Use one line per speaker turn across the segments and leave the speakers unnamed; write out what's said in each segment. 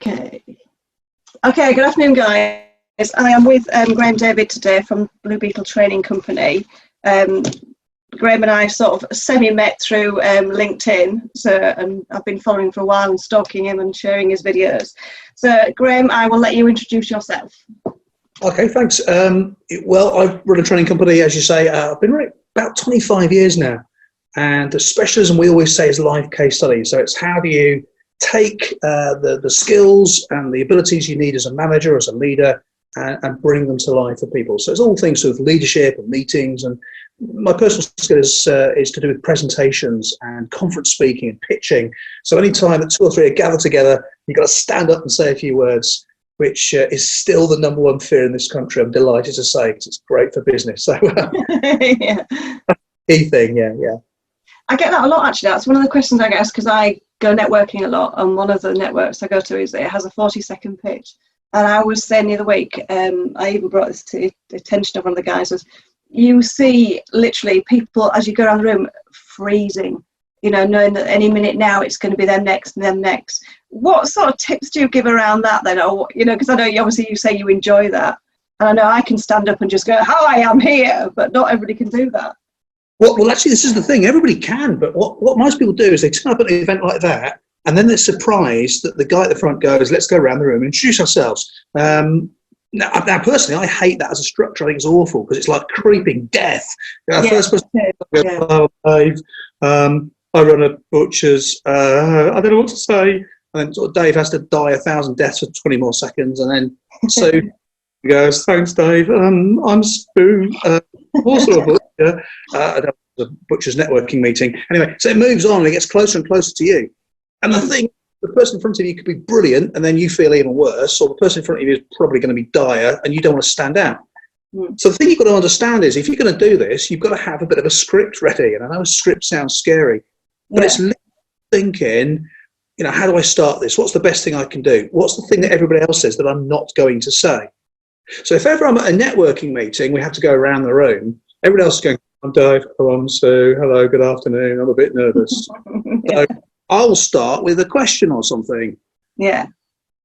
Okay. Okay, good afternoon, guys. I am with Graham David today from Blue Beetle Training Company. Graham and I sort of semi-met through LinkedIn, and I've been following for a while and stalking him and sharing his videos. So, Graham, I will let you introduce yourself.
Okay, thanks. Well, I run a training company, as you say. I've been running about 25 years now. And the specialism we always say is live case study. So it's how do you take the skills and the abilities you need as a manager, as a leader, and bring them to life for people. So it's all things sort of leadership and meetings. And my personal skill is to do with presentations and conference speaking and pitching. So any time that two or three are gathered together, you've got to stand up and say a few words, which is still the number one fear in this country, I'm delighted to say, because it's great for business. So
yeah.
Key thing, yeah.
I get that a lot, actually. That's one of the questions I get, because I go networking a lot, and one of the networks I go to is it has a 40-second pitch. And I was saying the other week, I even brought this to the attention of one of the guys, was you see literally people as you go around the room freezing, knowing that any minute now it's going to be them next and them next. What sort of tips do you give around that then? Or, because I know you say you enjoy that. And I know I can stand up and just go, hi, I'm here, but not everybody can do that.
Well, actually, this is the thing. Everybody can, but what most people do is they turn up at an event like that, and then they're surprised that the guy at the front goes, let's go around the room and introduce ourselves. Now, personally, I hate that as a structure. I think it's awful because it's like creeping death. First person, hello, Dave. I run a butcher's. I don't know what to say. And then sort of Dave has to die 1,000 deaths for 20 more seconds, and then so he goes, thanks, Dave. I'm Spoon. Also a butcher. A butcher's networking meeting. Anyway, so it moves on and it gets closer and closer to you. And the person in front of you could be brilliant, and then you feel even worse, or the person in front of you is probably going to be dire, and you don't want to stand out. So the thing you've got to understand is if you're going to do this, you've got to have a bit of a script ready. And I know a script sounds scary, but it's thinking, how do I start this? What's the best thing I can do? What's the thing that everybody else says that I'm not going to say? So if ever I'm at a networking meeting, we have to go around the room, everybody else is going, I'm Dave, I'm Sue, hello, good afternoon, I'm a bit nervous. So I'll start with a question or something.
Yeah.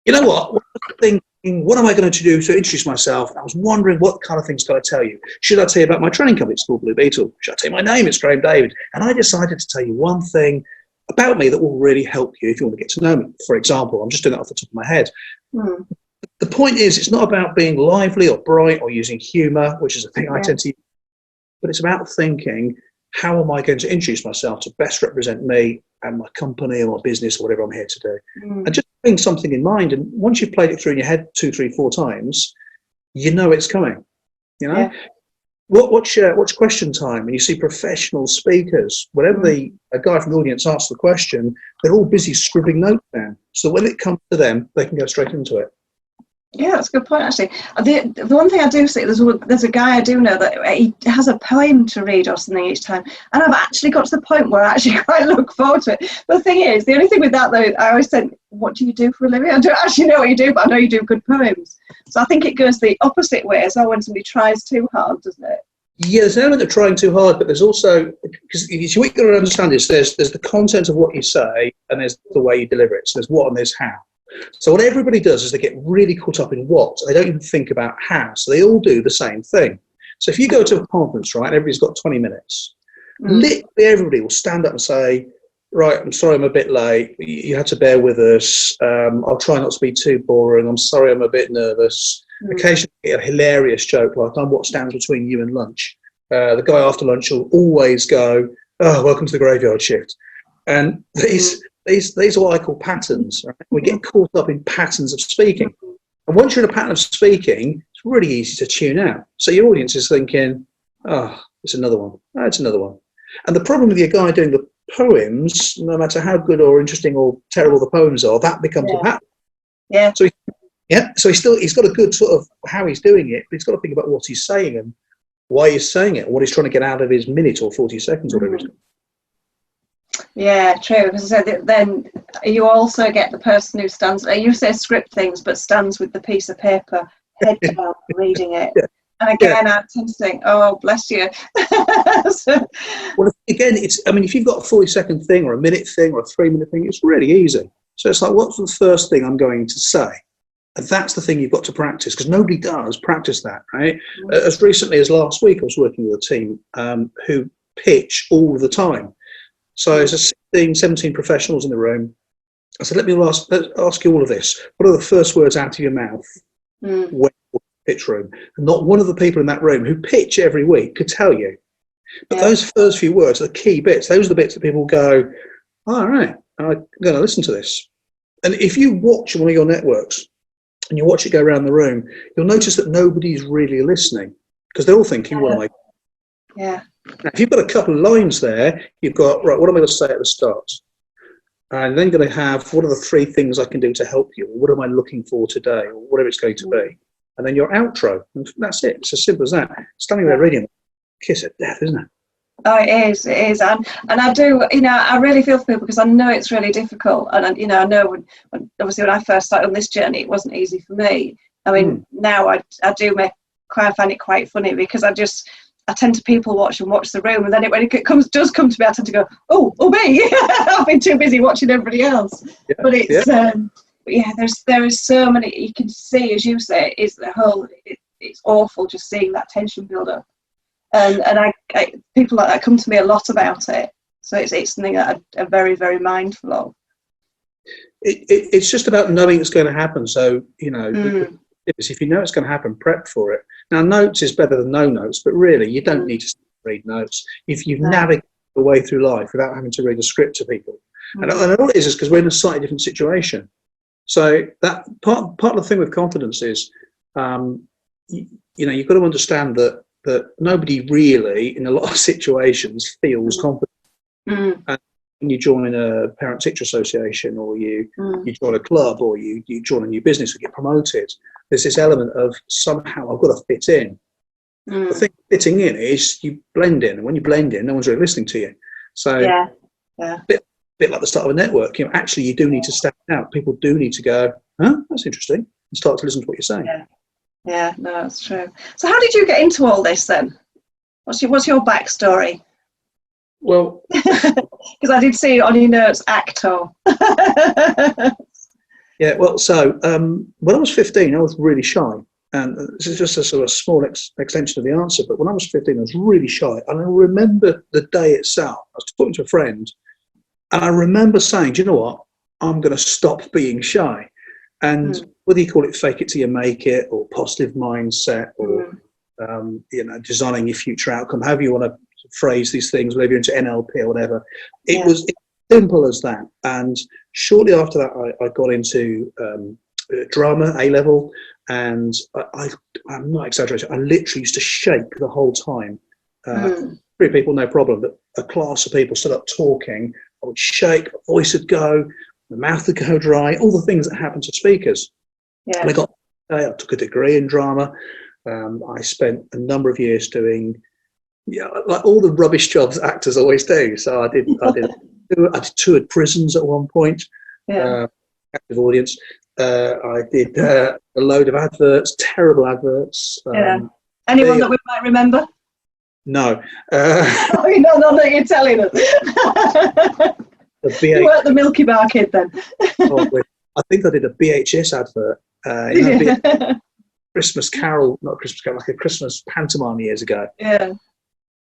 You know what? What am I going to do to introduce myself? I was wondering what kind of things can I tell you? Should I tell you about my training company? It's called Blue Beetle. Should I tell you my name? It's Graham David. And I decided to tell you one thing about me that will really help you if you want to get to know me. For example, I'm just doing that off the top of my head. The point is, it's not about being lively or bright or using humour, which is a thing I tend to use, but it's about thinking, how am I going to introduce myself to best represent me and my company or my business or whatever I'm here to do? And just having something in mind, and once you've played it through in your head 2, 3, 4 times, you know it's coming. Watch question time, and you see professional speakers. Whenever a guy from the audience asks the question, they're all busy scribbling notes down. So when it comes to them, they can go straight into it.
Yeah, that's a good point, actually. The one thing I do see, there's a guy I do know that he has a poem to read or something each time, and I've actually got to the point where I actually quite look forward to it. But the thing is, the only thing with that, though, I always said, what do you do for a living? I don't actually know what you do, but I know you do good poems. So I think it goes the opposite way as well when somebody tries too hard, doesn't it?
Yeah, there's an element of trying too hard, but there's also, because what you've got to understand is there's the content of what you say, and there's the way you deliver it. So there's what and there's how. So what everybody does is they get really caught up in what. They don't even think about how. So they all do the same thing. So if you go to a conference, right, everybody's got 20 minutes. Literally everybody will stand up and say, right, I'm sorry I'm a bit late. You had to bear with us. I'll try not to be too boring. I'm sorry I'm a bit nervous. Occasionally a hilarious joke like, I'm what stands between you and lunch. The guy after lunch will always go, oh, welcome to the graveyard shift. And these are what I call patterns. Right? We get caught up in patterns of speaking. And once you're in a pattern of speaking, it's really easy to tune out. So your audience is thinking, oh, it's another one. Oh, it's another one. And the problem with your guy doing the poems, no matter how good or interesting or terrible the poems are, that becomes a pattern.
Yeah.
So he's got a good sort of how he's doing it, but he's got to think about what he's saying and why he's saying it, what he's trying to get out of his minute or 40 seconds or whatever it is.
Yeah, true. Because I said, then you also get the person who stands, you say script things, but stands with the piece of paper, head down, reading it. Yeah. And again, I tend to think, oh, bless you.
Well, again, if you've got a 40-second thing or a minute thing or a 3-minute thing, it's really easy. So it's like, what's the first thing I'm going to say? And that's the thing you've got to practice, because nobody does practice that, right? As recently as last week, I was working with a team who pitch all the time. So there's 16, 17 professionals in the room. I said, let's ask you all of this. What are the first words out of your mouth when you're in the pitch room? And not one of the people in that room who pitch every week could tell you. But those first few words are the key bits. Those are the bits that people go, all right, I'm going to listen to this. And if you watch one of your networks and you watch it go around the room, you'll notice that nobody's really listening, because they're all thinking, what am I?
Yeah.
Now, if you've got a couple of lines there, you've got, right, what am I going to say at the start? And then going to have, what are the 3 things I can do to help you? Or what am I looking for today? Or whatever it's going to be. And then your outro. And that's it. It's as simple as that. Standing there reading, kiss of death, isn't it?
Oh, it is. And I do, I really feel for people, because I know it's really difficult. And, I know when obviously when I first started on this journey, it wasn't easy for me. I mean, now I do find it quite funny, because I tend to people watch the room, and then when it does come to me, I tend to go, oh me. I've been too busy watching everybody else. Yeah, but it's there is so many, you can see, as you say, is the whole, it's awful just seeing that tension build up, and I people like that come to me a lot about it, so it's something that I'm very, very mindful of.
It's just about knowing it's going to happen. So if you know it's going to happen, prep for it. Now, notes is better than no notes, but really, you don't need to read notes if you've navigated the way through life without having to read a script to people. And all it is because we're in a slightly different situation. So that part of the thing with confidence is, you've got to understand that nobody really, in a lot of situations, feels confident. And when you join a parent-teacher association, or you join a club, or you join a new business or get promoted, there's this element of somehow I've got to fit in. The thing fitting in is you blend in, and when you blend in, no one's really listening to you. So a bit like the start of a network, actually you do need to stand out. People do need to go, that's interesting, and start to listen to what you're saying.
Yeah, no, that's true. So how did you get into all this then? What's your backstory?
Well,
because I did see on your notes, actor.
Yeah, well, so when I was 15, I was really shy. And this is just a sort of small extension of the answer. But when I was 15, I was really shy. And I remember the day itself. I was talking to a friend, and I remember saying, do you know what? I'm going to stop being shy. And whether you call it fake it till you make it, or positive mindset, or designing your future outcome, however you want to phrase these things, whether you're into NLP or whatever, it was simple as that. And shortly after that, I got into drama, A-level, and I'm not exaggerating, I literally used to shake the whole time. 3 people, no problem, but a class of people stood up talking, I would shake, my voice would go, my mouth would go dry, all the things that happen to speakers. And I took a degree in drama. I spent a number of years doing like all the rubbish jobs actors always do. So I did toured prisons at one point, active audience. I did a load of adverts, terrible adverts.
Anyone that we might remember?
No.
None that you're telling us. You weren't the Milky Bar kid then.
I think I did a BHS advert. Christmas Carol, not Christmas Carol, like a Christmas pantomime years ago. Yeah.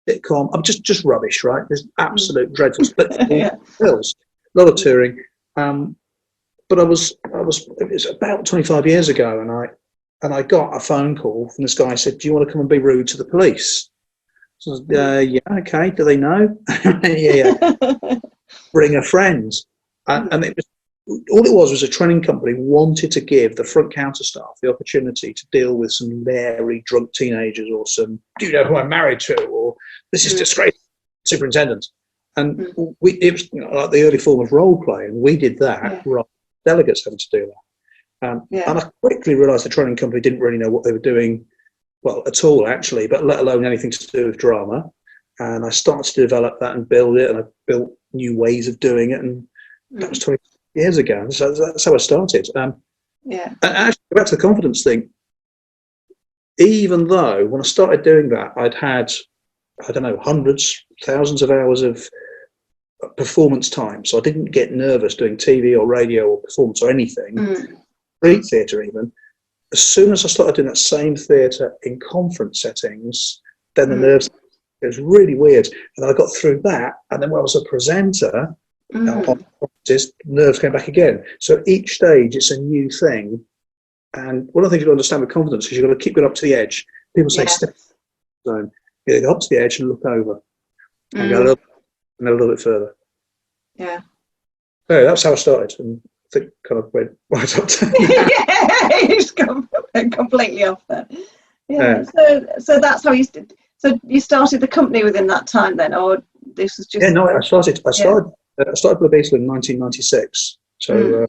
Sitcom. I'm just rubbish, right? There's absolute dreadful. But bills, a lot of touring. But it was about 25 years ago, and I got a phone call from this guy who said, "Do you want to come and be rude to the police?" So I said, yeah, okay. Do they know? yeah. Bring a friend. And it was, all it was a training company wanted to give the front counter staff the opportunity to deal with some leery drunk teenagers, or some, do you know who I'm married to, or this is disgraceful, superintendent. And it was like the early form of role play, and we did that rather than delegates having to do that. And I quickly realised the training company didn't really know what they were doing, well, at all actually, but let alone anything to do with drama. And I started to develop that and build it, and I built new ways of doing it, and that was 20 years ago. So that's how I started. And actually, back to the confidence thing, even though when I started doing that, I'd had, I don't know, hundreds, thousands of hours of performance time. So I didn't get nervous doing TV or radio or performance or anything, street theatre even. As soon as I started doing that same theatre in conference settings, then the nerves, it was really weird. And then I got through that. And then when I was a presenter, nerves came back again. So each stage, it's a new thing. And one of the things you've got to understand with confidence is you've got to keep going up to the edge. People say step zone. You go up to the edge and look over and go a little bit further.
Yeah.
So that's how I started. And I think kind of went right up to
it's completely off there. Yeah. So that's how you did. So you started the company within that time then, or this was just?
Yeah, no, I started Blue Beetle in 1996. So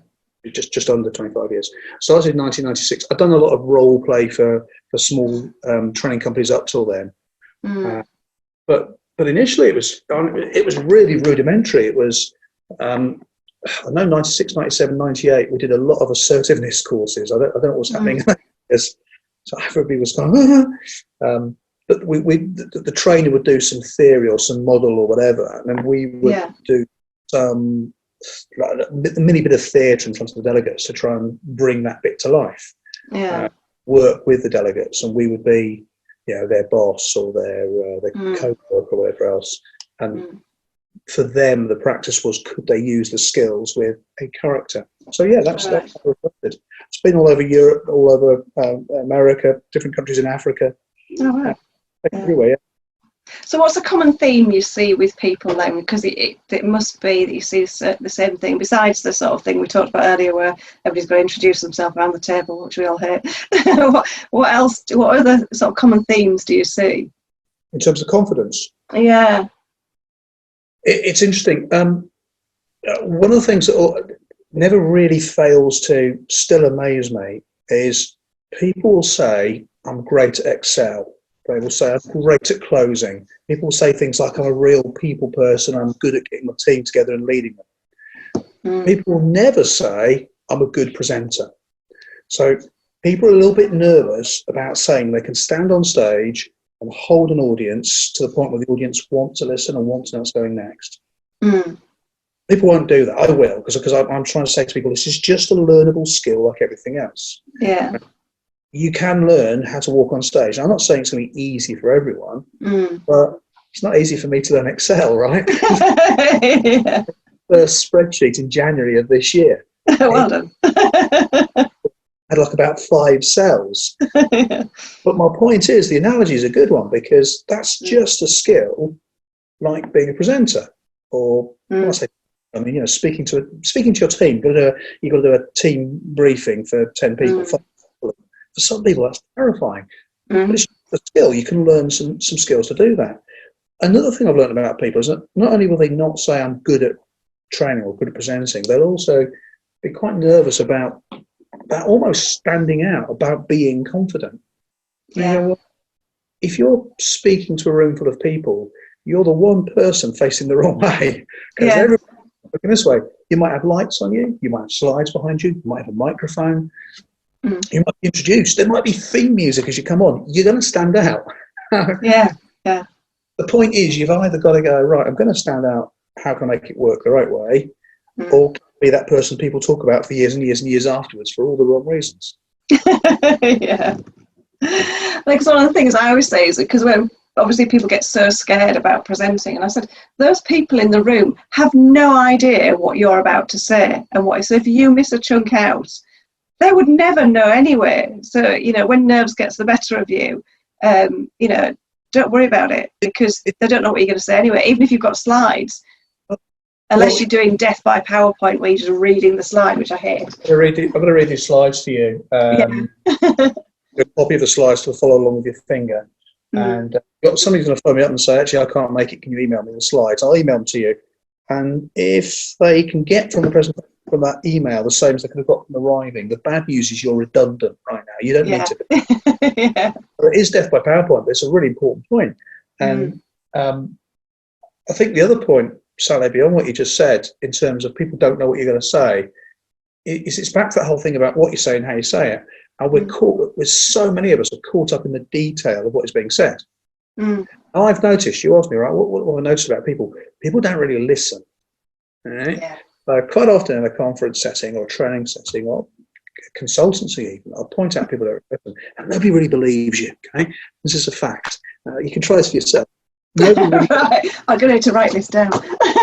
just under 25 years. Started in 1996. I'd done a lot of role play for small training companies up till then. But initially it was really rudimentary. It was, I know 96, 97, 98, we did a lot of assertiveness courses. I don't know what's happening. So everybody was going, but the trainer would do some theory or some model or whatever, and then we would do some a mini bit of theatre in front of the delegates to try and bring that bit to life. Work with the delegates, and we would be, their boss or their co-worker or whatever else. And for them, the practice was, could they use the skills with a character? So that's how it started. It's been all over Europe, all over America, different countries in Africa. Everywhere.
So what's a common theme you see with people then? Because it must be that you see the same thing, besides the sort of thing we talked about earlier where everybody's going to introduce themselves around the table, which we all hate. What else? What other sort of common themes do you see?
In terms of confidence?
Yeah.
It's interesting. One of the things that never really fails to still amaze me is people will say, I'm great at Excel. They will say, I'm great at closing. People will say things like, I'm a real people person. I'm good at getting my team together and leading them. People will never say, I'm a good presenter. So people are a little bit nervous about saying they can stand on stage and hold an audience to the point where the audience want to listen and want to know what's going next. People won't do that. I will, because I'm trying to say to people, this is just a learnable skill like everything else.
Yeah.
You can learn how to walk on stage. I'm not saying it's going to be easy for everyone, but it's not easy for me to learn Excel, right? First spreadsheet in January of this year.
Well done.
Had like about 5 cells. But my point is, the analogy is a good one, because that's just a skill like being a presenter or speaking to your team. You've got to do a team briefing for 10 people. For some people, that's terrifying. But it's a skill. You can learn some skills to do that. Another thing I've learned about people is that not only will they not say I'm good at training or good at presenting, they'll also be quite nervous about almost standing out, about being confident. If you're speaking to a room full of people, you're the one person facing the wrong way. Because everyone's looking this way. You might have lights on you. You might have slides behind you. You might have a microphone. You might be introduced. There might be theme music as you come on. You're going to stand out. The point is, you've either got to go, right, I'm going to stand out. How can I make it work the right way? Or be that person people talk about for years and years and years afterwards for all the wrong reasons.
Like, one of the things I always say is, because when obviously people get so scared about presenting, and I said, those people in the room have no idea what you're about to say and what. So if you miss a chunk out, they would never know anyway. So, when nerves gets the better of you, don't worry about it, because they don't know what you're going to say anyway, even if you've got slides. Unless you're doing death by PowerPoint where you're just reading the slide, which I hate. I'm
going to read these slides to you. A copy of the slides to follow along with your finger. And somebody's going to phone me up and say, actually, I can't make it. Can you email me the slides? I'll email them to you. And if they can get from the presentation, from that email, the same as they could have got from arriving, the bad news is you're redundant right now. You don't need to. It is death by PowerPoint, but it's a really important point. And I think the other point, Sally, beyond what you just said, in terms of people don't know what you're going to say, it's back to that whole thing about what you say and how you say it. And we're caught with so many of us are caught up in the detail of what is being said. I've noticed, you asked me, right, what have I noticed about people? People don't really listen. Right?
Yeah.
Quite often in a conference setting or a training setting or consultancy even, I'll point out people that are open, and nobody really believes you. Okay, this is a fact. You can try this for yourself. Nobody really.
Right. I'm going to need to write this down.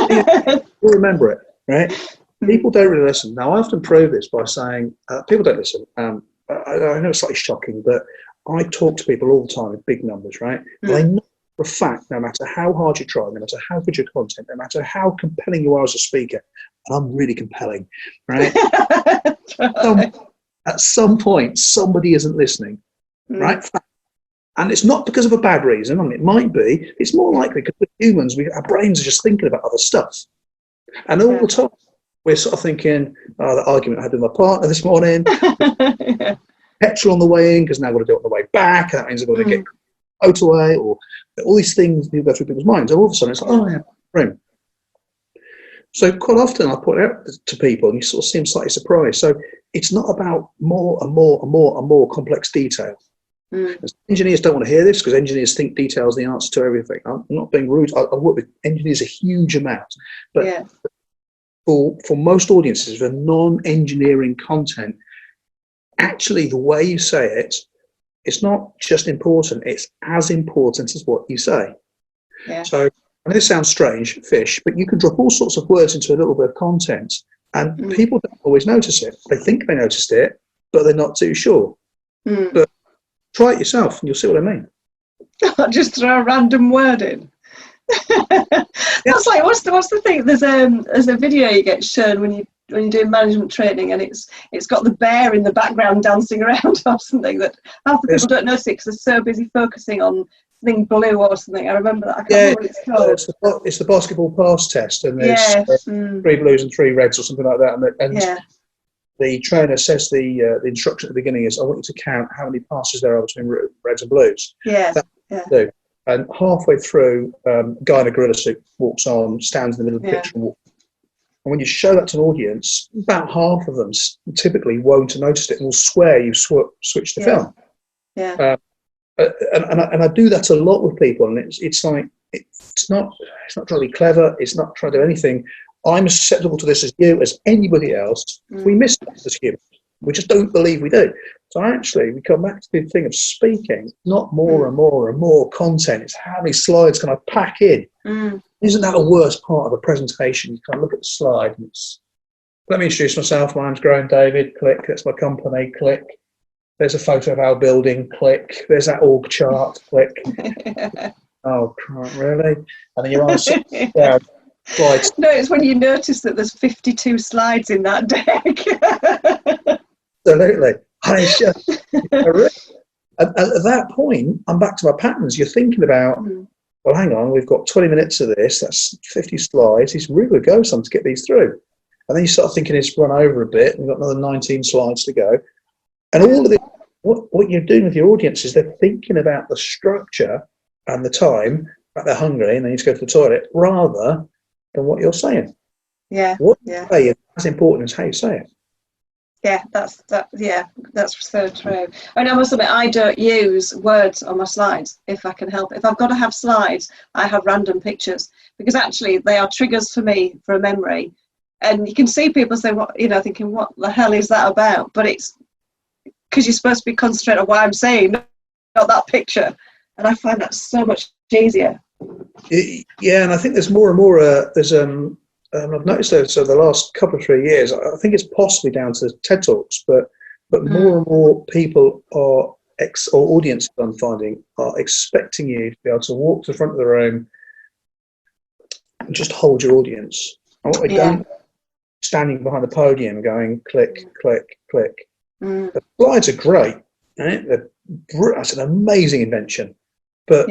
You'll remember it, right?
Mm.
People don't really listen. Now, I often prove this by saying people don't listen. I know it's slightly shocking, but I talk to people all the time in big numbers, right? And I know for a fact, no matter how hard you try, no matter how good your content, no matter how compelling you are as a speaker, and I'm really compelling, right? At some point, somebody isn't listening, right? And it's not because of a bad reason. I mean, it might be. It's more likely because we're humans, our brains are just thinking about other stuff. And all the time, we're sort of thinking, oh, that argument I had with my partner this morning, petrol on the way in, because now I've got to do it on the way back. That means I've got to get motorway, or all these things that go through people's minds. And all of a sudden, it's like, oh, yeah, room. So quite often I point out to people, and you sort of seem slightly surprised. So it's not about more and more and more and more complex detail. Engineers don't want to hear this because engineers think detail is the answer to everything. I'm not being rude. I work with engineers a huge amount. But for most audiences, for non-engineering content, actually the way you say it, it's not just important, it's as important as what you say. So I know this sounds strange, fish, but you can drop all sorts of words into a little bit of content, and people don't always notice it. They think they noticed it, but they're not too sure. But try it yourself and you'll see what I mean.
Just throw a random word in. That's like, what's the thing? There's a video you get shown when you're doing management training, and it's got the bear in the background dancing around or something, that half the people don't notice it because they're so busy focusing on something blue or something. I remember that. I can't remember what it's called.
It's the basketball pass test, and there's 3 blues and 3 reds or something like that, and the trainer says the instruction at the beginning is, I want you to count how many passes there are between reds and blues. And halfway through, a guy in a gorilla suit walks on, stands in the middle of the picture and walks. And when you show that to an audience, about half of them typically won't have noticed it and will swear you switched the film. And I do that a lot with people, and it's like, it's not trying to be clever, it's not trying to do anything. I'm as susceptible to this as you, as anybody else. We miss this as humans. We just don't believe we do. So actually, we come back to the thing of speaking, not more and more and more content. It's how many slides can I pack in? Isn't that the worst part of a presentation? You kind of look at the slide and it's, let me introduce myself. My name's Graham David. Click. That's my company. Click. There's a photo of our building. Click. There's that org chart. Click. Oh, really? And then you're on a slides.
No, it's when you notice that there's 52 slides in that deck.
Absolutely. At that point, I'm back to my patterns. You're thinking about, well, hang on, we've got 20 minutes of this. That's 50 slides. It's really good go some to get these through. And then you start thinking it's run over a bit. We've got another 19 slides to go. And all of this, what you're doing with your audience is they're thinking about the structure and the time, but they're hungry and they need to go to the toilet, rather than what you're saying. What you say is as important as how you say it.
That's so true. And I must admit, I don't use words on my slides if I can help it. If I've got to have slides, I have random pictures, because actually they are triggers for me for a memory. And you can see people say, thinking, what the hell is that about? But it's because you're supposed to be concentrating on what I'm saying, not that picture. And I find that so much easier.
Yeah, and I think there's more and more. I've noticed that so the last couple of 3 years. I think it's possibly down to TED Talks, but more and more people or audiences, I'm finding, are expecting you to be able to walk to the front of the room and just hold your audience. And what they don't, standing behind the podium going click, click, click. The slides are great, right? That's an amazing invention, but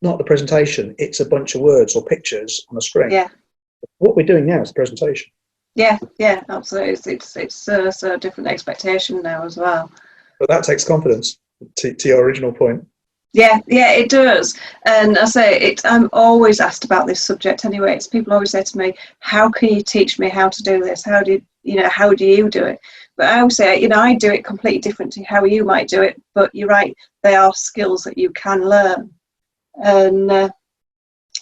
not the presentation. It's a bunch of words or pictures on a screen. What we're doing now is the presentation.
Yeah, absolutely. It's so different expectation now as well.
But that takes confidence, to your original point.
Yeah, it does. And I say I'm always asked about this subject anyway. It's people always say to me, how can you teach me how to do this? How do you do it? But I always say, I do it completely different to how you might do it. But you're right, they are skills that you can learn. And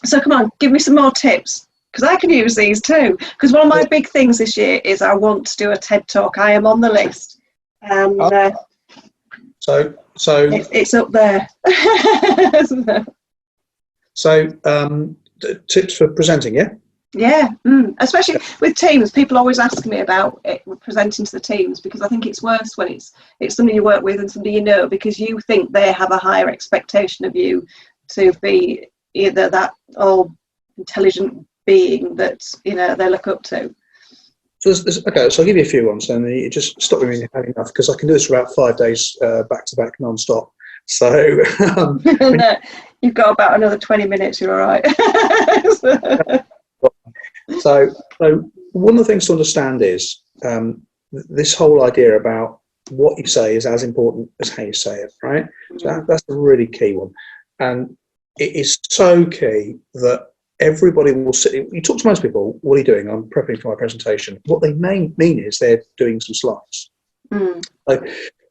so come on, give me some more tips. because I can use these too. Because one of my big things this year is I want to do a TED Talk. I am on the list. And
so
it's up there.
So tips for presenting, yeah?
Yeah, especially with teams. People always ask me about it, presenting to the teams, because I think it's worse when it's somebody you work with and somebody you know, because you think they have a higher expectation of you to be either that all intelligent being that they look up to.
So okay, so I'll give you a few ones, and you just stop me when you've had enough, because I can do this for about 5 days back to back non-stop. So
no, you've got about another 20 minutes. You're all right.
So one of the things to understand is this whole idea about what you say is as important as how you say it, right? So that's a really key one. And it is so key that everybody will sit. You talk to most people, what are you doing? I'm prepping for my presentation. What they mean is they're doing some slides. So,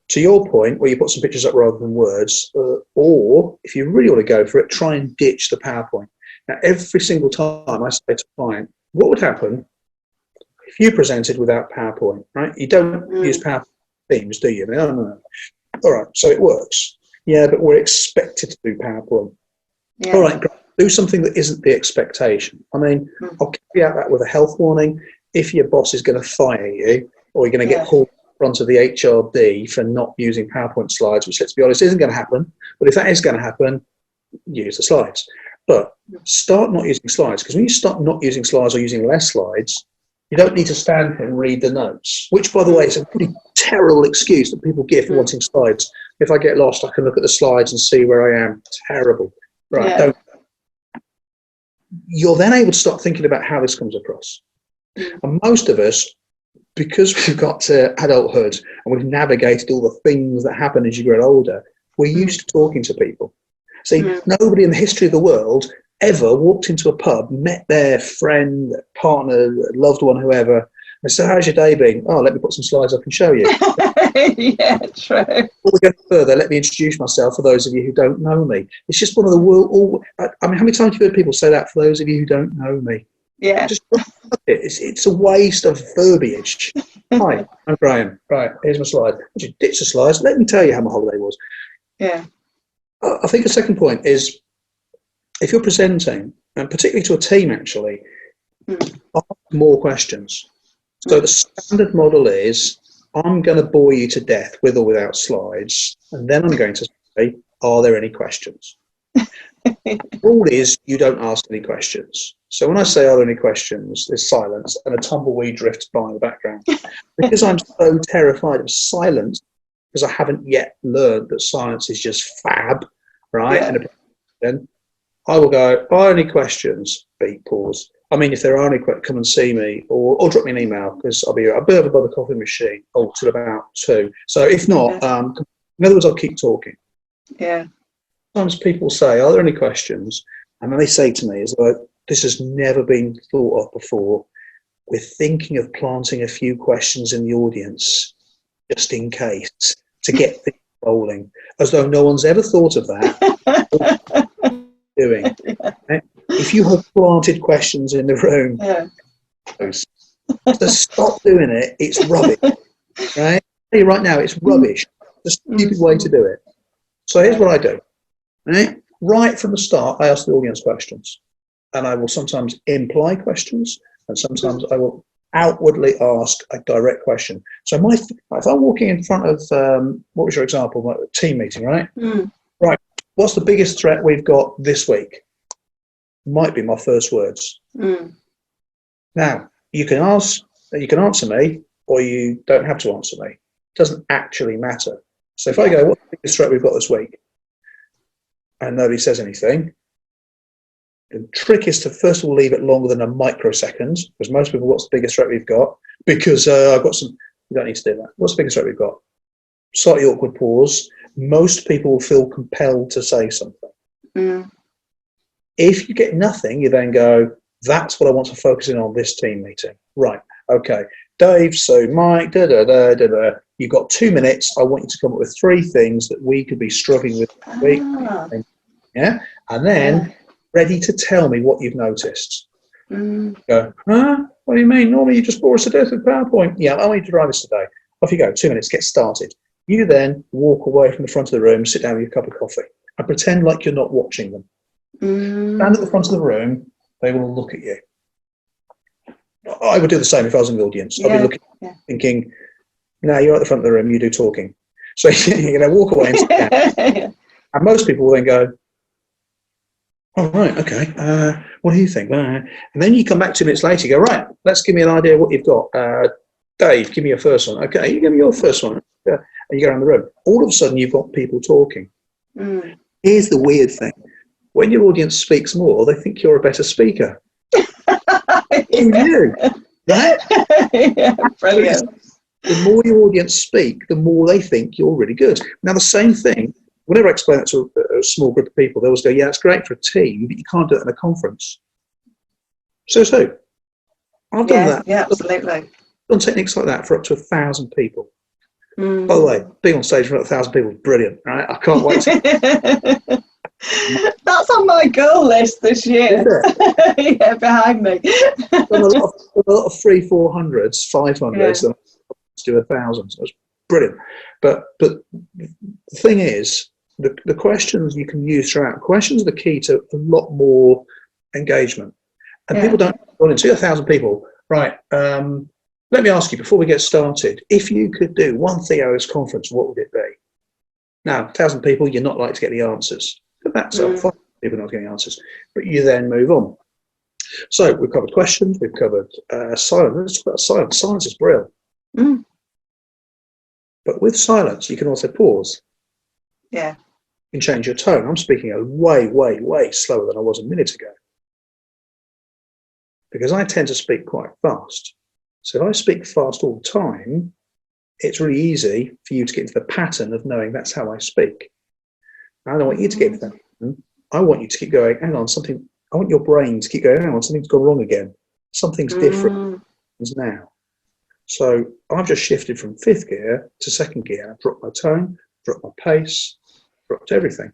to your point, where you put some pictures up rather than words, or if you really want to go for it, try and ditch the PowerPoint. Now, every single time I say to a client, what would happen if you presented without PowerPoint, right? You don't use PowerPoint Themes, do you? No. All right, so it works. Yeah, but we're expected to do PowerPoint. Yeah. All right, great. Do something that isn't the expectation. I mean, I'll caveat that with a health warning. If your boss is going to fire you, or you're going to get hauled in front of the HRD for not using PowerPoint slides, which, let's be honest, isn't going to happen. But if that is going to happen, use the slides. But start not using slides, because when you start not using slides or using less slides, you don't need to stand here and read the notes, which, by the way, is a pretty terrible excuse that people give for wanting slides. If I get lost, I can look at the slides and see where I am. Terrible. Right. Yeah. You're then able to start thinking about how this comes across. And most of us, because we've got to adulthood and we've navigated all the things that happen as you get older, we're used to talking to people. See, nobody in the history of the world ever walked into a pub, met their friend, partner, loved one, whoever, and said, how's your day been? Oh, let me put some slides up and show you.
Yeah, true.
Before we go further, let me introduce myself for those of you who don't know me. It's just one of the world. I mean, how many times have you heard people say that for those of you who don't know me?
Yeah.
Just it's a waste of verbiage. Hi, I'm Graham. Right, here's my slide. Would you ditch the slides? Let me tell you how my holiday was.
Yeah.
I think a second point is, if you're presenting, and particularly to a team actually, ask more questions. So the standard model is, I'm going to bore you to death with or without slides, and then I'm going to say, are there any questions? The rule is you don't ask any questions. So when I say, are there any questions, there's silence and a tumbleweed drifts by in the background. Because I'm so terrified of silence, because I haven't yet learned that silence is just fab, right? Yeah. And then I will go, are there any questions? Beat pause. I mean, if there are any questions, come and see me, or drop me an email, because I'll be by the coffee machine till about 2. So if not, in other words, I'll keep talking.
Yeah.
Sometimes people say, are there any questions? And then they say to me, this has never been thought of before. We're thinking of planting a few questions in the audience, just in case, to get things rolling, as though no one's ever thought of that. Doing. Right? If you have planted questions in the room, so stop doing it. It's rubbish. Right? I tell you right now, it's rubbish. It's a stupid way to do it. So here's what I do. Right from the start, I ask the audience questions, and I will sometimes imply questions, and sometimes I will outwardly ask a direct question. So if I'm walking in front of, what was your example? My team meeting, right? Right. What's the biggest threat we've got this week? Might be my first words. Now, you can answer me, or you don't have to answer me. It doesn't actually matter. So if I go, what's the biggest threat we've got this week? And nobody says anything, the trick is to first of all leave it longer than a microsecond, because most people, what's the biggest threat we've got? Because I've got some, you don't need to do that. What's the biggest threat we've got? Slightly awkward pause. Most people will feel compelled to say something. If you get nothing, you then go, that's what I want to focus in on this team meeting. Right, okay. Dave, so Mike, you've got 2 minutes. I want you to come up with 3 things that we could be struggling with this week. Yeah, and then ready to tell me what you've noticed. Go, huh? What do you mean? Normally you just bore us to death with PowerPoint. Yeah, I want you to try this today. Off you go, 2 minutes, get started. You then walk away from the front of the room, sit down with your cup of coffee, and pretend like you're not watching them. Stand at the front of the room, they will look at you. I would do the same if I was in the audience. I'd be looking, thinking, no, you're at the front of the room, you do talking. So you're going to walk away and sit down. And most people will then go, oh, right, okay, what do you think? And then you come back 2 minutes later, you go, right, let's give me an idea of what you've got. Dave, give me your first one. Okay, you give me your first one. And you go around the room. All of a sudden, you've got people talking. Here's the weird thing. When your audience speaks more, they think you're a better speaker. Who knew? Right?
Yeah, brilliant.
The more your audience speak, the more they think you're really good. Now, the same thing, whenever I explain that to a small group of people, they always go, yeah, it's great for a team, but you can't do it in a conference. So, I've done that.
Yeah, absolutely.
I've done techniques like that for up to 1,000 people. By the way, being on stage in front of 1,000 people is brilliant, right? I can't wait to...
That's on my goal list this year. Yeah, behind me.
a lot of 300s, 400s, 500s, and let's do 1,000. So it's brilliant. But the thing is, the questions you can use throughout. Questions are the key to a lot more engagement. And people don't run into 1,000 people. Right. Let me ask you before we get started, if you could do one thing at this conference, what would it be? Now, 1,000 people, you're not likely to get the answers. That's 5 people not getting answers. But you then move on. So we've covered questions, we've covered silence. Let's talk about silence. Silence is brilliant. But with silence, you can also pause.
Yeah.
You can change your tone. I'm speaking way, way, way slower than I was a minute ago. Because I tend to speak quite fast. So if I speak fast all the time, it's really easy for you to get into the pattern of knowing that's how I speak. I don't want you to get into that pattern. I want you to keep going, hang on, I want your brain to keep going, hang on, something's gone wrong again. Something's different now. So I've just shifted from 5th gear to 2nd gear. I've dropped my tone, dropped my pace, dropped everything.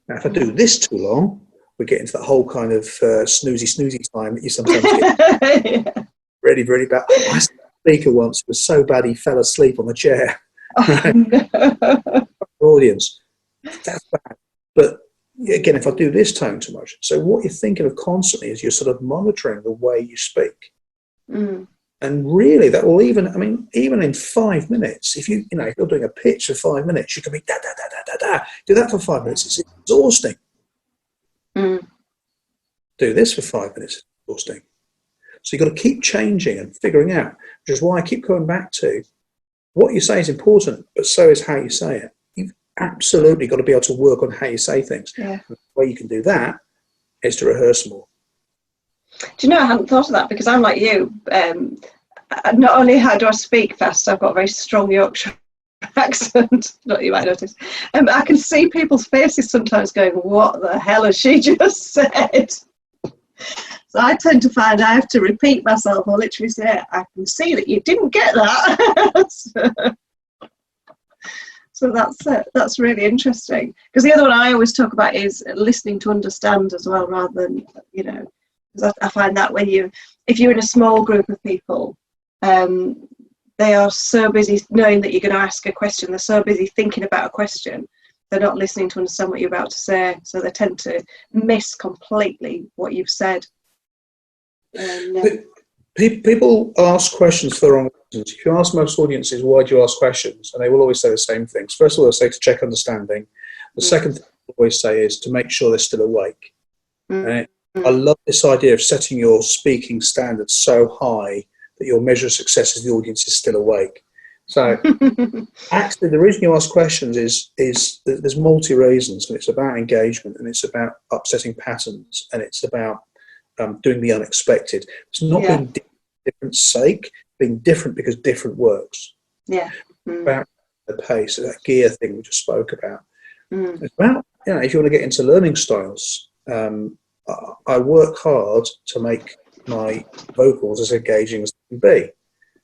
Now, if I do this too long, we get into that whole kind of snoozy time that you sometimes get. Really, really bad. I had a speaker once who was so bad he fell asleep on the chair. Audience. That's bad. But again, if I do this tone too much, so what you're thinking of constantly is you're sort of monitoring the way you speak. And really, that will even in 5 minutes, if you're doing a pitch for 5 minutes, you can be da da da da da da. Do that for 5 minutes, it's exhausting. Do this for 5 minutes, it's exhausting. So you've got to keep changing and figuring out, which is why I keep coming back to what you say is important, but so is how you say it. You've absolutely got to be able to work on how you say things. Yeah. The way you can do that is to rehearse more.
Do you know, I hadn't thought of that because I'm like you. Not only how do I speak fast, I've got a very strong Yorkshire accent, not you might notice. I can see people's faces sometimes going, what the hell has she just said? So I tend to find I have to repeat myself or literally say, I can see that you didn't get that. So that's really interesting. Because the other one I always talk about is listening to understand as well, rather than, because I find that if you're in a small group of people, they are so busy knowing that you're going to ask a question. They're so busy thinking about a question. They're not listening to understand what you're about to say. So they tend to miss completely what you've said.
People ask questions for the wrong reasons. If you ask most audiences, why do you ask questions? And they will always say the same things. First of all, they'll say to check understanding. The second thing they always say is to make sure they're still awake. I love this idea of setting your speaking standards so high that your measure of success is the audience is still awake. So actually, the reason you ask questions is there's multi-reasons, and it's about engagement, and it's about upsetting patterns, and it's about doing the unexpected. It's not being different sake, being different because different works. Yeah. About the pace, that gear thing we just spoke about. It's about, if you want to get into learning styles, I work hard to make my vocals as engaging as they can be.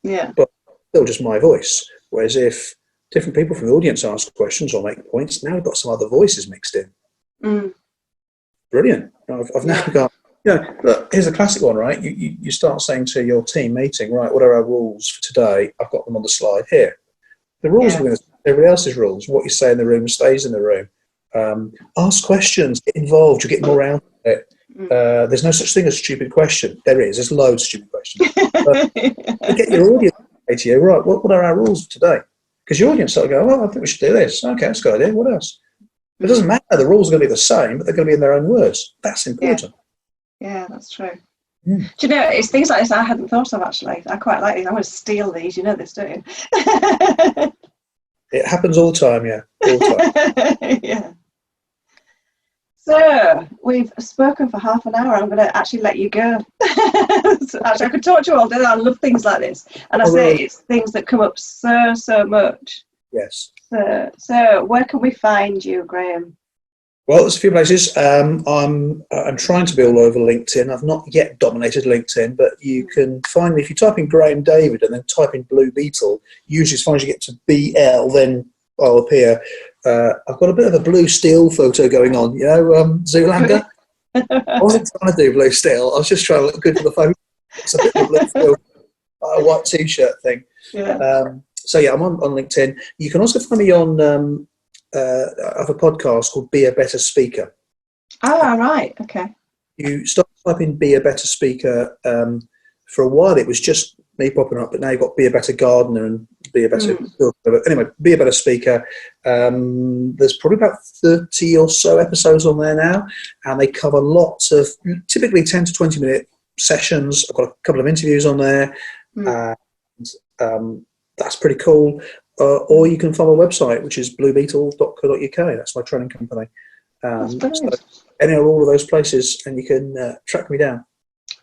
Yeah. But still just my voice. Whereas if different people from the audience ask questions or make points, now we've got some other voices mixed in. Brilliant. I've now got Look, here's a classic one, right? You start saying to your team meeting, right, what are our rules for today? I've got them on the slide here. The rules are going to everybody else's rules. What you say in the room stays in the room. Ask questions, get involved, you'll get more out of it. There's no such thing as a stupid question. There's loads of stupid questions. Get your audience to say to you, right, what are our rules for today? Because your audience will go, I think we should do this. Okay, that's a good idea. What else? It doesn't matter. The rules are going to be the same, but they're going to be in their own words. That's important.
Yeah, that's true. Do you know, it's things like this I hadn't thought of, actually. I quite like these. I want to steal these. You know this, don't you?
It happens all the time, yeah. All the time.
Yeah. So, we've spoken for half an hour. I'm going to actually let you go. Actually, I could talk to you all day. I love things like this. And I say it's things that come up so much.
Yes.
So where can we find you, Graham?
Well, there's a few places. I'm trying to be all over LinkedIn. I've not yet dominated LinkedIn, but you can find me if you type in Graham David and then type in Blue Beetle. Usually, as far as you get to BL, then I'll appear. I've got a bit of a blue steel photo going on. You know, Zoolander. I wasn't trying to do blue steel. I was just trying to look good for the photo. It's a bit of a blue steel, a white T-shirt thing.
Yeah.
So yeah, I'm on LinkedIn. You can also find me on. I have a podcast called Be a Better Speaker.
Oh, right. Okay.
You start typing Be a Better Speaker. For a while, it was just me popping up, but now you've got Be a Better Gardener and Be a Better. Anyway, Be a Better Speaker. There's probably about 30 or so episodes on there now, and they cover lots of typically 10 to 20 minute sessions. I've got a couple of interviews on there, and that's pretty cool. Or you can find my website, which is bluebeetle.co.uk. That's my training company. So any or all of those places, and you can track me down.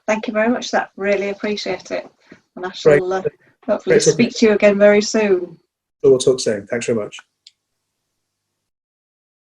Thank you very much for that. Really appreciate it. And I shall hopefully speak to you again very soon.
We'll talk soon. Thanks very much.